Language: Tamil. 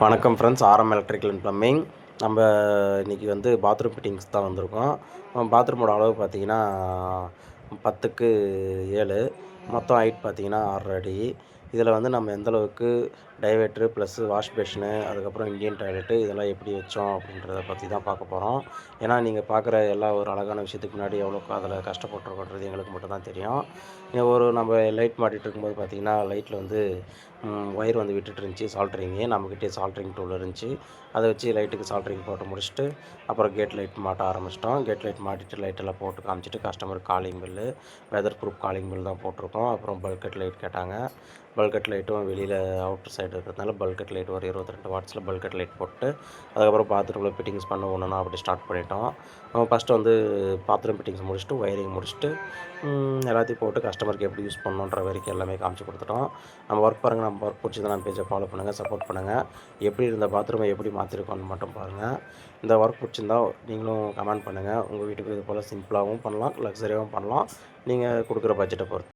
வணக்கம் friends, RM electrical and plumbing. நம்ம இன்றைக்கி வந்து பாத்ரூம் ஃபிட்டிங்ஸ் தான் வந்திருக்கோம். பாத்ரூமோட அளவு பார்த்தீங்கன்னா 10க்கு 7, மொத்தம் ஹைட் பார்த்தீங்கன்னா 6 அடி. இதில் வந்து நம்ம எந்தளவுக்கு டைவேட்ரு ப்ளஸ்ஸு வாஷ் பேஷனு, அதுக்கப்புறம் இண்டியன் டாய்லெட்டு இதெல்லாம் எப்படி வச்சோம் அப்படின்றத பற்றி தான் பார்க்க போகிறோம். ஏன்னா நீங்கள் பார்க்குற எல்லா ஒரு அழகான விஷயத்துக்கு முன்னாடி எவ்வளோ அதில் கஷ்டப்பட்டுருக்கோன்றது எங்களுக்கு மட்டும் தான் தெரியும். நம்ம லைட் மாட்டிகிட்டு இருக்கும்போது பார்த்தீங்கன்னா, லைட்டில் வந்து ஒயர் வந்து விட்டுட்டு இருந்துச்சு சால்ட்ரிங்கு. நம்மக்கிட்டே சால்ட்ரிங் டூல் இருந்துச்சு. அதை வச்சு லைட்டுக்கு சால்ட்ரிங் போட்டு முடிச்சுட்டு, அப்புறம் கேட் லைட் மாட்ட ஆரம்பிச்சிட்டோம். கேட் லைட் மாட்டிட்டு லைட்டெல்லாம் போட்டு காமிச்சிட்டு, கஸ்டமருக்கு calling bell, weatherproof calling bell தான் போட்டிருக்கோம். அப்புறம் பல்கட் லைட் கேட்டாங்க. பல்கட் லைட்டும் வெளியில் அவுட்டர் சைடு இருக்கிறதுனால பல்கட் லைட் ஒரு 22 வாட்ஸில் பல்கட் லைட் போட்டு, அதுக்கப்புறம் பாத்ரூமில் ஃபிட்டிங்ஸ் பண்ண ஒன்றுனா அப்படி ஸ்டார்ட் பண்ணிட்டோம். ஃபஸ்ட்டு வந்து பாத்ரூம் ஃபிட்டிங்ஸ் முடிச்சுட்டு, ஒயரிங் முடிச்சுட்டு, எல்லாத்தையும் போட்டு கஸ்டமருக்கு எப்படி யூஸ் பண்ணணுன்ற வரைக்கும் எல்லாமே காமிச்சு கொடுத்துட்டோம். நம்ம ஒர்க் பாருங்கள். நம்ம ஒர்க் பிடிச்சதை நம்ம பேஜை ஃபாலோ பண்ணுங்கள், சப்போர்ட் பண்ணுங்கள். எப்படி இருந்த பாத்ரூமை எப்படி மாற்றிருக்கோன்னு மட்டும் பாருங்கள். இந்த ஒர்க் பிடிச்சிருந்தா நீங்களும் கமெண்ட் பண்ணுங்கள். உங்கள் வீட்டுக்கு இது போல் சிம்பிளாகவும் பண்ணலாம், லக்ஸரியாகவும் பண்ணலாம். நீங்கள் கொடுக்குற பட்ஜெட்டை பொறுத்து.